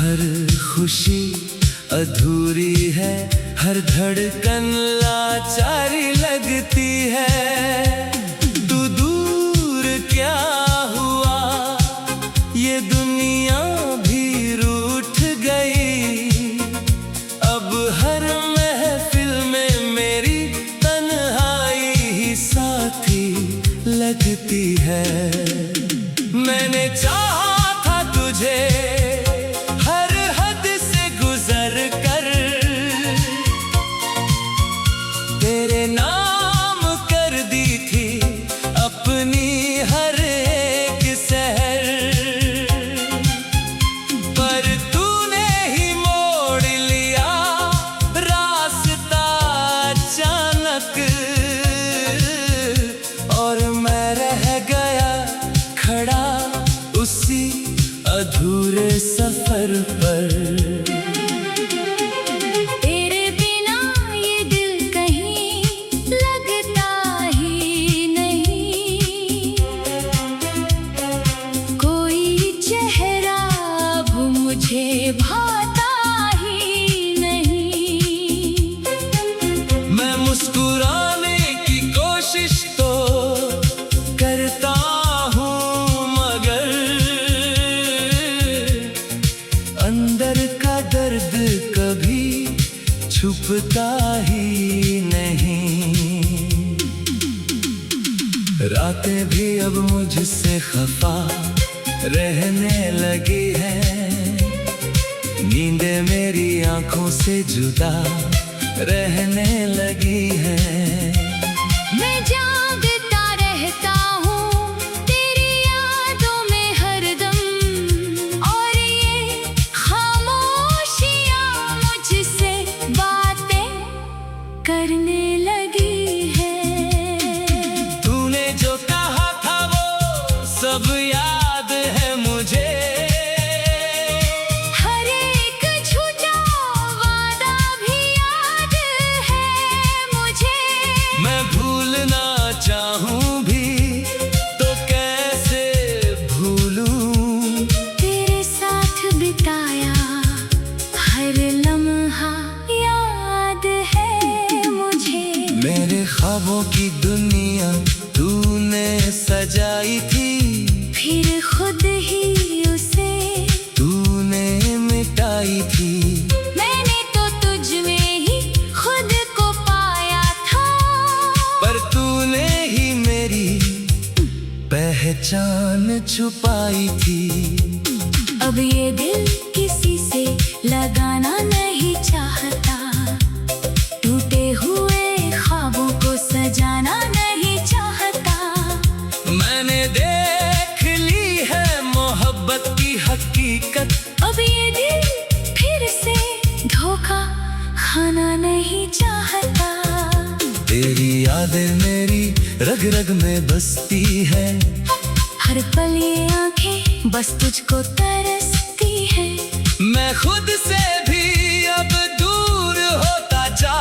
हर खुशी अधूरी है, हर धड़कन लाचारी लगती है। तू दूर क्या हुआ, ये दुनिया भी रूठ गई। अब हर महफिल में मेरी तन्हाई ही साथी लगती है। मैंने चाहा था तुझे हर हद से गुजर कर, तेरे नाम कर दी थी अपनी हर एक सहर। पर तूने ही मोड़ लिया रास्ता अचानक, और मैं रह गया खड़ा उसी अधूरे सफर पर। तेरे बिना ये दिल कहीं लगता ही नहीं, कोई चेहरा अब मुझे भाता ही नहीं। मैं मुस्कुराने की कोशिश तो करता हूँ, मगर अंदर का दर्द कभी छुपता ही नहीं। रातें भी अब मुझसे खफा रहने लगी हैं, नींदें मेरी आंखों से जुदा रहने लगी हैं। मैं जागता रहता हूँ तेरी यादों में हरदम, और ये खामोशियाँ मुझसे बातें करने लगी है। तूने जो कहा था वो सब याद है मुझे, हर एक झूठा वादा भी याद है मुझे। मैं भूलना चाहूँ भी तो कैसे भूलूं। तेरे साथ बिताया हर लम्हा याद है मुझे। मेरे ख्वाबों की दुनिया तूने सजाई थी, फिर खुद ही उसे तूने मिटाई थी। मैंने तो तुझ में ही खुद को पाया था, पर तूने ही मेरी पहचान छुपाई थी। अब ये दिल किसी से लगाना नहीं चाहता, टूटे हुए ख्वाबों को सजाना नहीं चाहता। मैंने देख ली है मोहब्बत की हकीकत, अब ये दिल फिर से धोखा खाना नहीं चाहता। तेरी यादें मेरी रग रग में बसती है, हर पल ये आंखें बस तुझको तरसती है। मैं खुद से भी अब दूर होता जा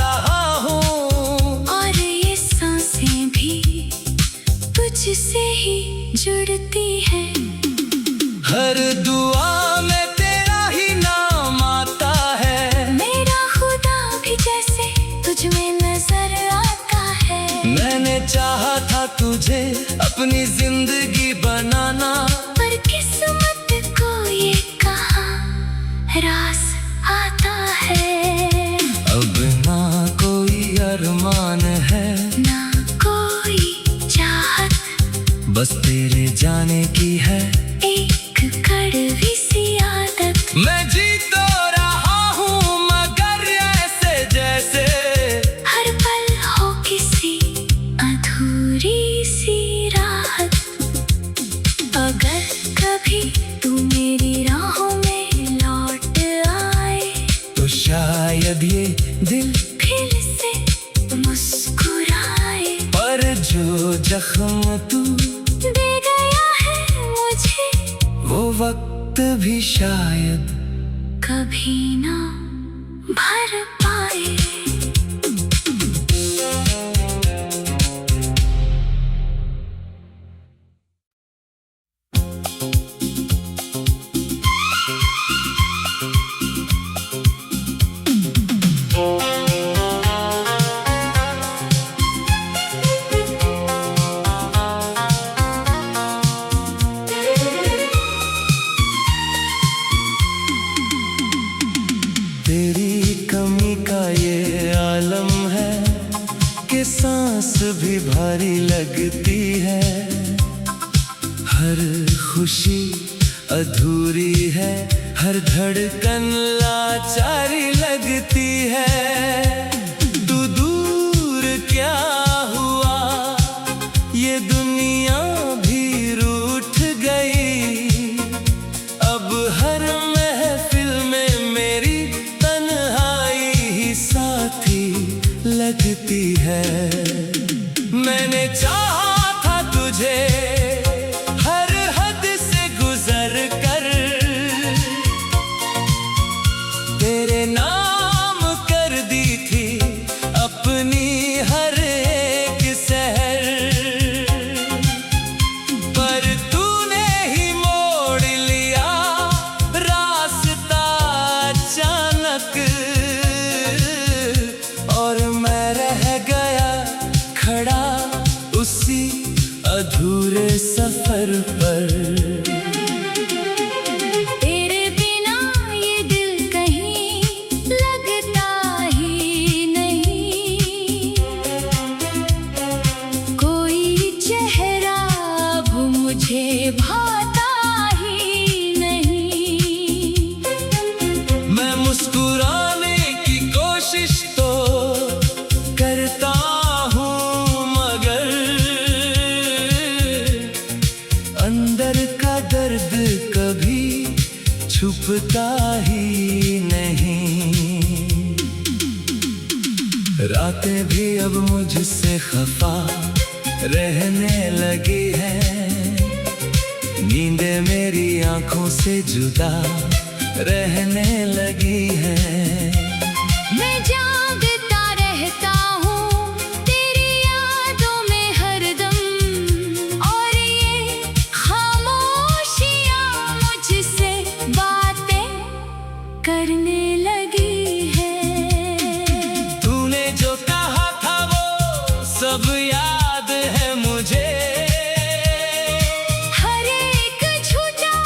रहा हूँ, और ये सांसें भी तुझसे ही जुड़ती है। हर दुआ में तेरा ही नाम आता है, मेरा खुदा भी जैसे तुझ में नजर आता है। मैंने चाहा था तुझे अपनी जिंदगी बनाना, पर किस्मत को ये कहाँ रास आता है। अब ना कोई अरमान है, ना कोई चाहत, बस तेरे जाने की है एक कड़वी सी आदत। मैं जी तो रहा हूँ मगर ऐसे जैसे हर पल हो किसी अधूरी सी राहत। अगर कभी तू मेरी राहों में लौट आए, तो शायद ये दिल फिर से मुस्कुराए। पर जो जख्म तू दे गया है मुझे, वो वक्त भी शायद कभी ना भर पाए। सांस भी भारी लगती है, हर खुशी अधूरी है, हर धड़कन लाचारी लगती है। तू दूर क्या हुआ, ये दुनिया भी रूठ गई, अब हर महफिल में मेरी तन्हाई ही साथी लगती है। मैंने चाहा था तुझे हर हद से गुजर कर, तेरे नाम कर दी थी अपनी हर एक शहर, पर तूने ही मोड़ लिया रास्ता अचानक, और मैं रह गया खड़ा उसी अधूरे सफर पर। तेरे बिना ये दिल कहीं लगता ही नहीं, कोई चेहरा अब मुझे भाता ही नहीं। मैं मुस्कुराने की कोशिश तो करता हूँ, मगर अंदर का दर्द कभी छुपता ही नहीं। रातें भी अब मुझसे खफा रहने लगी हैं, नींदें मेरी आंखों से जुदा रहने लगी हैं। मैं जागता रहता हूँ तेरी यादों में हरदम, और ये खामोशियाँ मुझसे बातें करने लगी है। तूने जो कहा था वो सब याद है मुझे, हर एक झूठा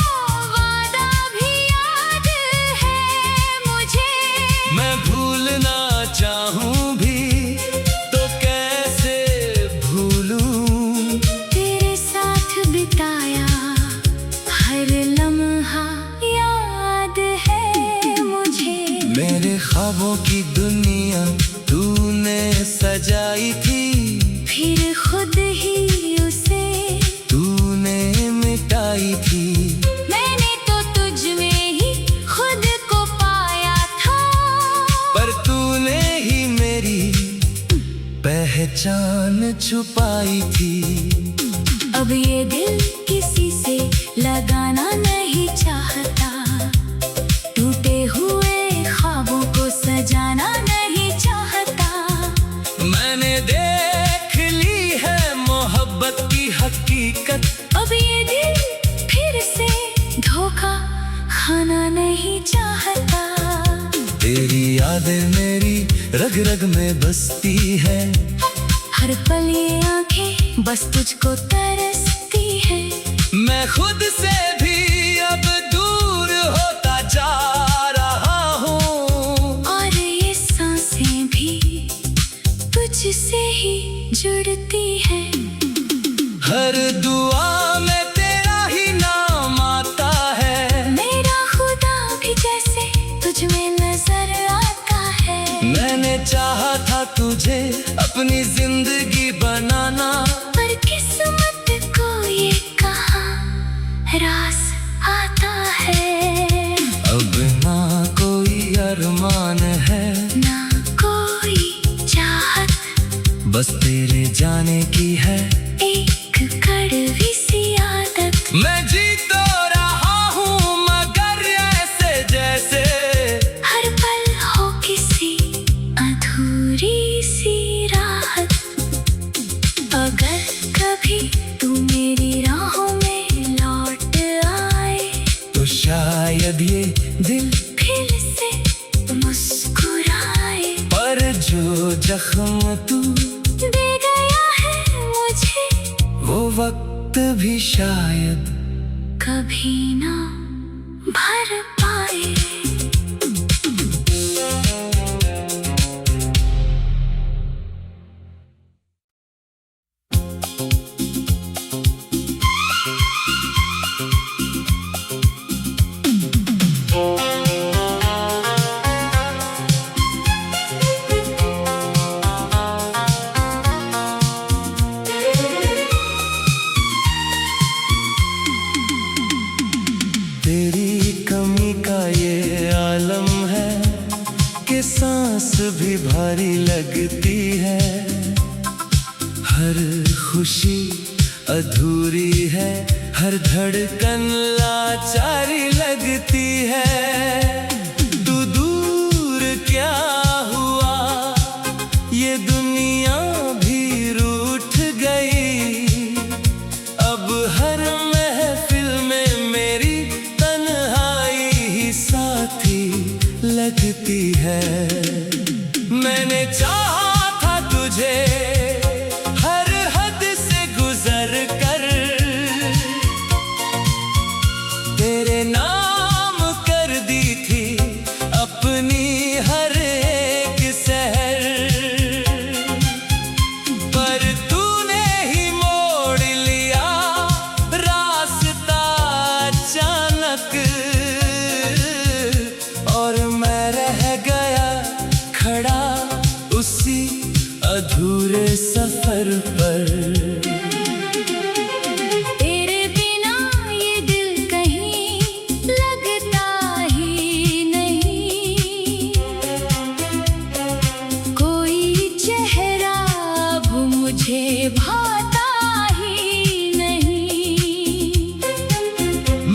वादा भी याद है मुझे। मैं भूलना चाहूँ भी तो कैसे भूलूं, तेरे साथ बिताया हर लम्हा याद है मुझे। मेरे ख्वाबों की दुनिया तूने सजाई थी, फिर खुद ही उसे तूने मिटाई थी। मैंने तो तुझ में ही खुद को पाया था, पर तूने ही मेरी पहचान छुपाई थी। अब ये दिल किसी से लगाना नहीं चाहता, टूटे हुए ख्वाबों को सजाना नहीं चाहता। मैंने देख ली है मोहब्बत की हकीकत, अब ये दिल फिर से धोखा खाना नहीं चाहता। तेरी यादें मेरी रग रग में बसती है, हर पल ये आंखें बस तुझको तरसती है। मैं खुद से भी अब दूर होता जा रहा हूँ, और ये सांसें भी तुझसे ही जुड़ती है। हर दुआ में तेरा ही नाम आता है, मेरा खुदा भी जैसे तुझ में नजर आता है। मैंने चाहा था तुझे अपनी जिंदगी बनाना, पर किस्मत को ये कहाँ रास आता है। अब ना कोई अरमान है, ना कोई चाहत, बस तेरे जाने की है एक कड़वी सी आदत। मैं जी तो रहा हूँ मगर ऐसे जैसे हर पल हो किसी अधूरी सी राहत। अगर कभी तू मेरी राहों में लौट आए, तो शायद ये दिल फिर से मुस्कुराए। पर जो जख्म तू दे गया है मुझे, वो वक्त भी शायद कभी ना भर पाए। कमी का ये आलम है कि सांस भी भारी लगती है। हर खुशी अधूरी है, हर धड़कन लाचारी लगती है। तू दूर क्या हुआ, ये दुनिया भी रूठ गई। अब हर महफिल में मेरी तन्हाई ही साथी लगती है। मैंने चाहा था तुझे हर हद से गुजर कर, तेरे नाम कर दी थी अपनी हर एक सहर। पर तूने ही मोड़ लिया रास्ता अचानक, और मैं रह गया खड़ा उसी अधूरे सफर पर। तेरे बिना ये दिल कहीं लगता ही नहीं, कोई चेहरा अब मुझे भाता ही नहीं।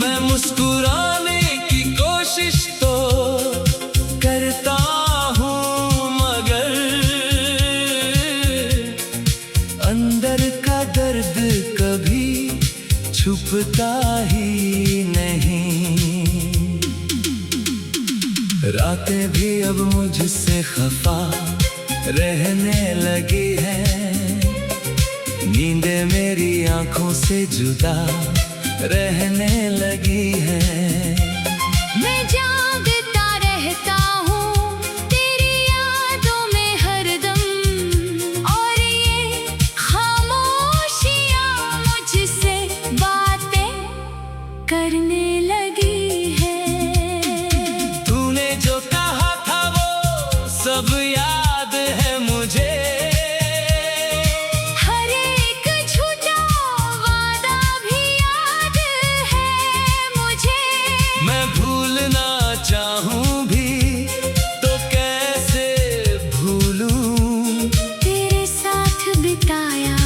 मैं मुस्कुराने की कोशिश तो करता हूँ, मगर अंदर का दर्द कभी छुपता ही नहीं। रातें भी अब मुझसे खफा रहने लगी है, नींदें मेरी आंखों से जुदा रहने लगी है। मैं जागता रहता हूँ तेरी यादों में हरदम, और ये खामोशियाँ मुझसे बातें करने लगी है। तूने जो कहा था वो सब याद है मुझे, हर एक झूठा वादा भी याद है मुझे। मैं भूलना चाहूँ भी तो कैसे भूलूं। तेरे साथ बिताया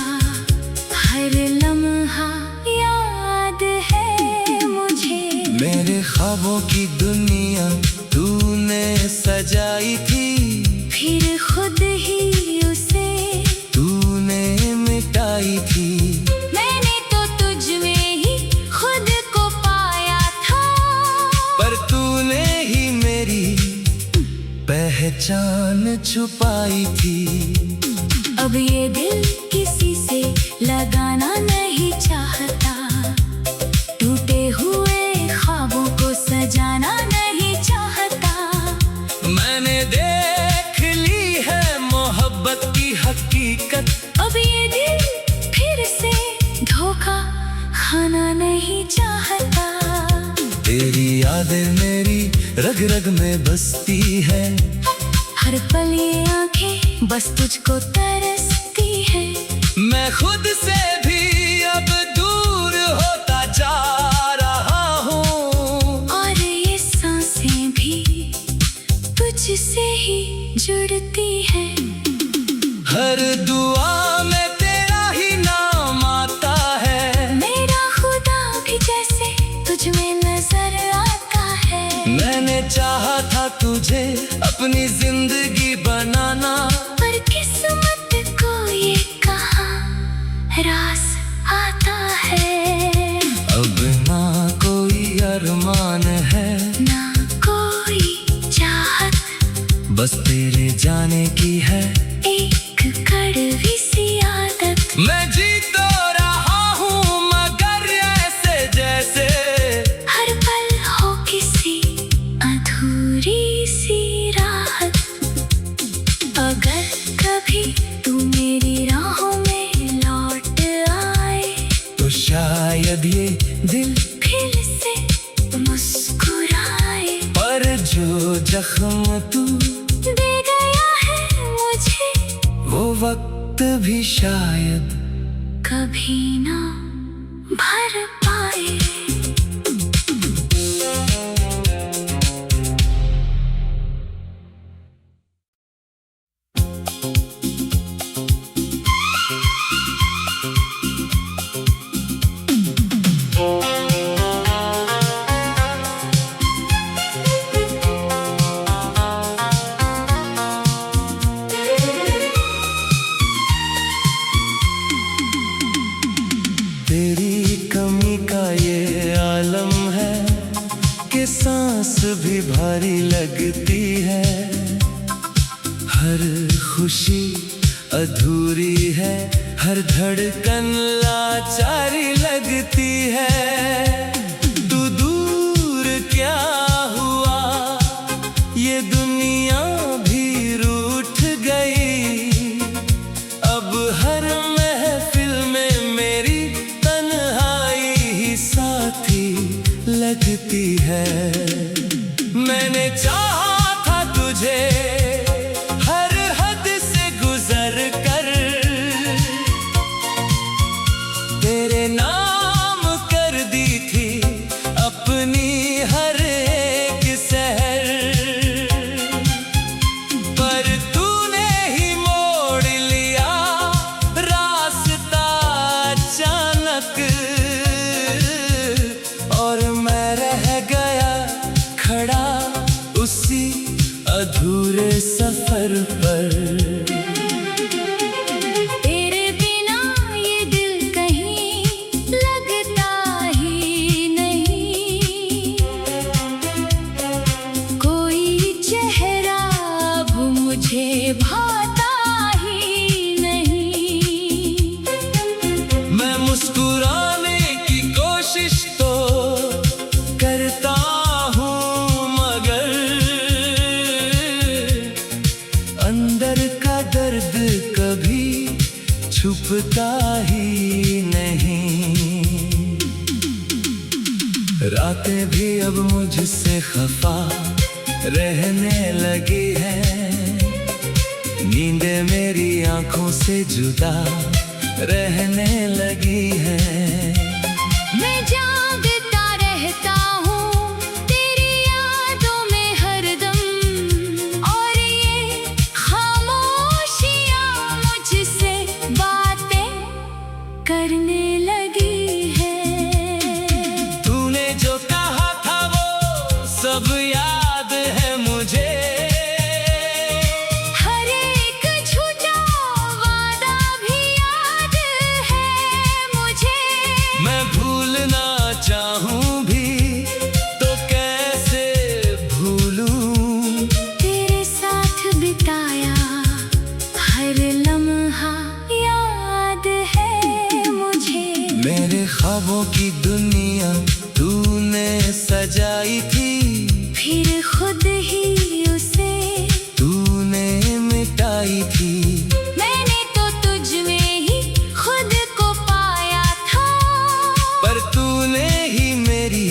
हर लम्हा याद है मुझे। मेरे ख्वाबों की दुनिया तूने सजाई थी, फिर खुद ही उसे तूने मिटाई थी। मैंने तो तुझ में ही खुद को पाया था, पर तूने ही मेरी पहचान छुपाई थी। अब ये दिल किसी से लगाना नहीं चाहता, टूटे हुए ख्वाबों को सजाना नहीं चाहता। मैंने देख ली है मोहब्बत की हकीकत, अब ये दिल फिर से धोखा खाना नहीं चाहता। तेरी यादें मेरी रग रग में बसती है, हर पल ये आंखें बस तुझको तरसती है। मैं खुद से भी अब दूर होता जा रहा हूँ, और ये सांसें भी तुझसे ही जुड़ती है। हर दुआ में तेरा ही नाम आता है, मेरा खुदा भी जैसे तुझ में नजर आता है। मैंने चाहा था तुझे अपनी जिंदगी बनाना, पर किस्मत को ये कहाँ रास आता है। अब ना कोई अरमान है, ना कोई चाहत, बस तेरे जाने की है एक कड़वी सी आदत। मैं जी तो रहा हूँ मगर ऐसे जैसे हर पल हो किसी अधूरी सी राहत। अगर कभी तू मेरी राहों में लौट आए, तो शायद ये दिल फिर से मुस्कुराए। पर जो जख्म तू दे गया है मुझे, वो वक्त भी शायद कभी ना भर पाए। भी भारी लगती है, हर खुशी अधूरी है, हर धड़कन लाचारी लगती है। तू दूर क्या हुआ, ये दुनिया भी रूठ गई, अब हर महफिल में मेरी तन्हाई ही साथी लगती है। मैंने चाहा था तुझे हर हद से गुजर कर, तेरे नाम कर दी थी अपनी हर एक सहर, पर तूने ही मोड़ लिया रास्ता अचानक, और मैं रह गया खड़ा उसी अधूरे सफर पर। तेरे बिना ये दिल कहीं लगता ही नहीं, कोई चेहरा अब मुझे भाता ही नहीं। मैं मुस्कुराने की कोशिश तो करता हूँ, मगर अंदर का दर्द कभी छुपता ही नहीं। रातें भी अब मुझसे खफा रहने लगी हैं, नींदें मेरी आंखों से जुदा रहने लगी हैं। मैं जागता रहता हूँ तेरी यादों में हरदम, और ये खामोशियाँ मुझसे बातें करने लगी है। तूने जो कहा था वो सब याद है मुझे, हर एक झूठा वादा भी याद है मुझे। मैं भूलना चाहूँ भी तो कैसे भूलूं, तेरे साथ बिताया हर लम्हा याद है मुझे। मेरे ख्वाबों की दुनिया तूने सजाई थी, फिर खुद ही उसे तूने मिटाई थी। मैंने तो तुझ में ही खुद को पाया था, पर तूने ही मेरी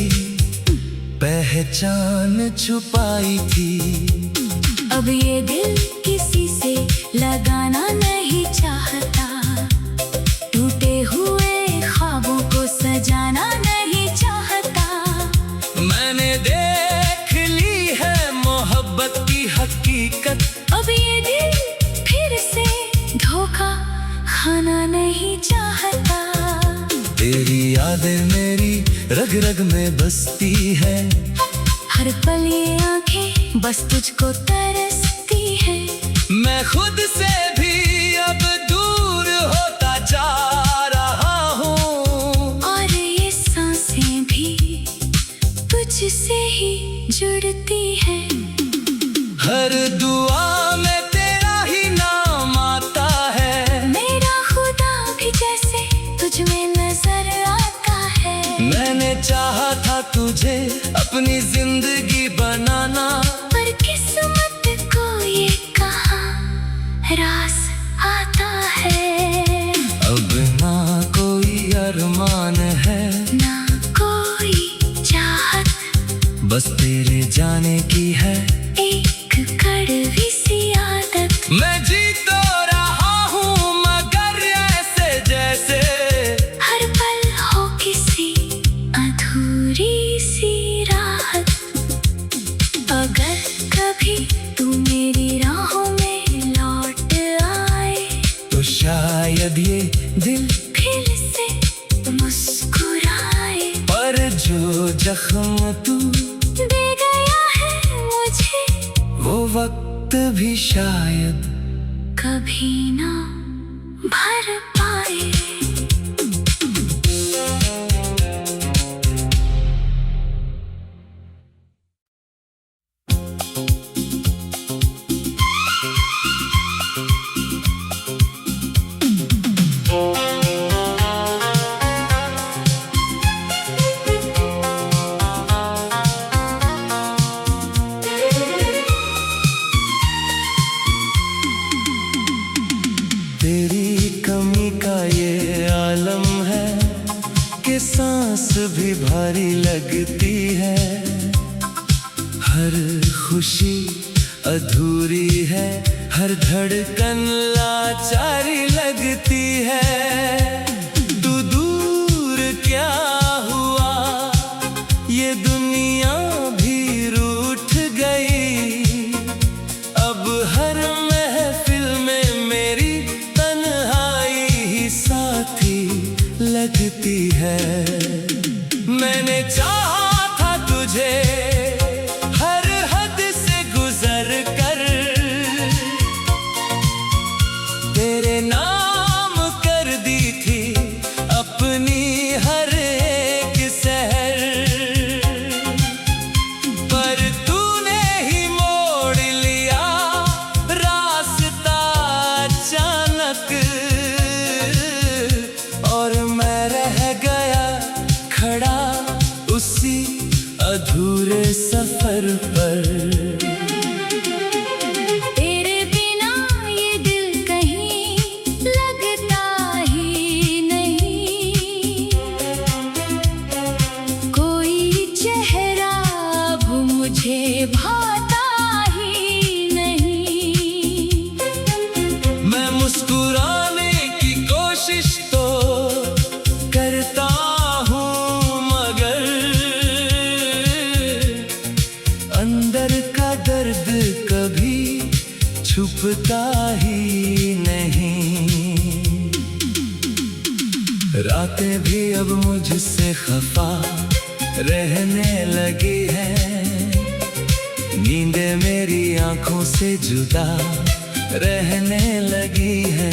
पहचान छुपाई थी। अब ये दिल किसी से लगाना नहीं चाहता, टूटे हुए ख्वाबों को सजाना नहीं चाहता। मैंने देख ली है मोहब्बत की हकीकत, अब ये दिल फिर से धोखा खाना नहीं चाहता। तेरी यादें मेरी रग रग में बसती है, हर पल ये आंखें बस तुझको तरसती है। मैं खुद से भी अब दूर होता जा रहा हूँ, और ये सांसें भी तुझसे ही जुड़ती है। हर दुआ में तेरा ही नाम आता है, मेरा खुदा भी जैसे तुझ में नजर आता है। मैंने चाहा था तुझे अपनी जिंदगी बनाना, पर किस्मत को ये कहाँ रास आता है। अब ना कोई अरमान है, ना कोई चाहत, बस तेरे जाने की है एक कड़वी सी आदत। मैं जी तो रहा हूँ मगर ऐसे जैसे हर पल हो किसी अधूरी सी राहत। अगर कभी तू मेरी राहों में लौट आए, तो शायद ये दिल फिर से मुस्कुराए। पर जो जख्म तू दे गया है मुझे, वो वक्त भी शायद कभी ना भर पाए। लगती है। हर खुशी अधूरी है, हर धड़कन लाचारी लगती है। तू दूर क्या हुआ, ये दुनिया भी रूठ गई। अब हर महफिल में मेरी तन्हाई ही साथी लगती है। मैंने चाहा था तुझे हर हद से गुजर कर, तेरे नाम कर दी थी अपनी हर एक सहर। पर तूने ही मोड़ लिया रास्ता अचानक, और मैं रह गया खड़ा उसी अधूरे सफर पर। तेरे बिना ये दिल कहीं लगता ही नहीं, कोई चेहरा अब मुझे भाता ही नहीं। मैं मुस्कुराने की कोशिश तो करता हूँ, मगर अंदर का दर्द कभी छुपता ही नहीं। रातें भी अब मुझसे खफा रहने लगी है, नींदें मेरी आंखों से जुदा रहने लगी है।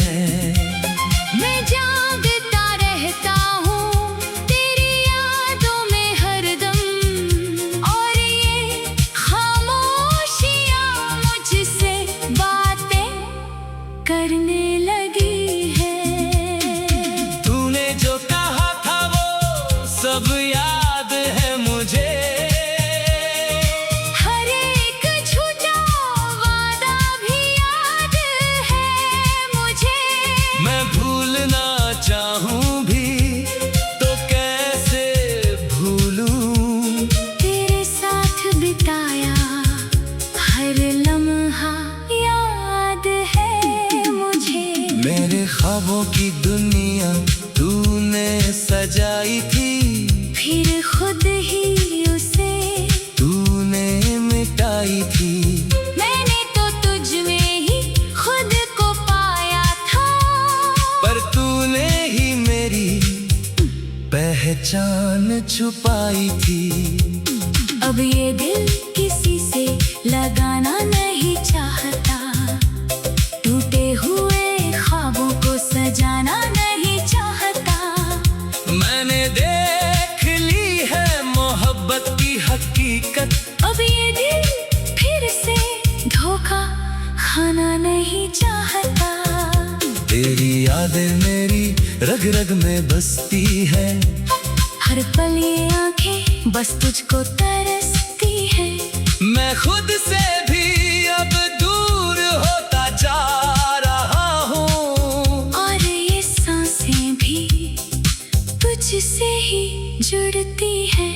मैं जागता रहता हूँ तेरी यादों में हरदम, और ये खामोशियाँ मुझसे बातें करने लगी है। तूने जो कहा था वो सब याद है मुझे, हर एक झूठा वादा भी याद है मुझे। मैं भूलना चाहूँ भी तो कैसे भूलूं। तेरे साथ बिताया हर लम्हा याद है मुझे। मेरे ख्वाबों की दुनिया तूने सजाई थी, फिर खुद ही उसे तूने मिटाई थी। मैंने तो तुझ में ही खुद को पाया था, पर तूने ही मेरी पहचान छुपाई थी। अब ये दिल किसी से लगाना नहीं चाहता, टूटे हुए ख्वाबों को सजाना नहीं चाहता। मैंने देख ली है मोहब्बत की हकीकत, अब ये दिल फिर से धोखा खाना नहीं चाहता। तेरी यादें मेरी रग रग में बसती है, हर पल ये आंखें बस तुझको तरसती है। मैं खुद से भी अब दूर होता जा रहा हूँ, और ये सांसें भी तुझसे ही जुड़ती है।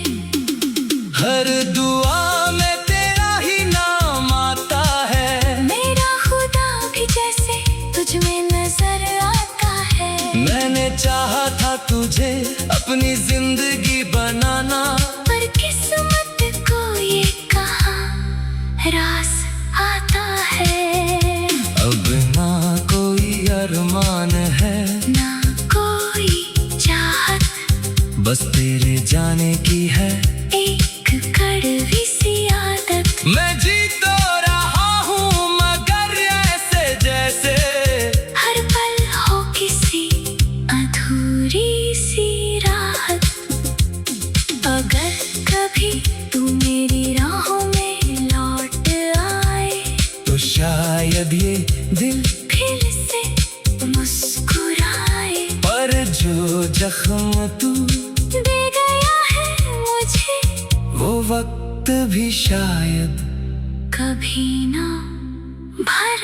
हर दुआ में तेरा ही नाम आता है, मेरा खुदा भी जैसे तुझ में नजर आता है। मैंने चाहा था तुझे अपनी जिंदगी बनाना, पर किस्मत को ये कहाँ रास आता है। अब ना कोई अरमान है, ना कोई चाहत, बस तेरे जाने की है एक कड़वी सी आदत। मैं जी तो रहा हूँ मगर ऐसे जैसे हर पल हो किसी अधूरी सी राहत। अगर कभी तू मेरी राहों में लौट आए, तो शायद ये दिल फिर से मुस्कुराए। पर जो जख्म तू दे गया है मुझे, वो वक्त भी शायद कभी ना भर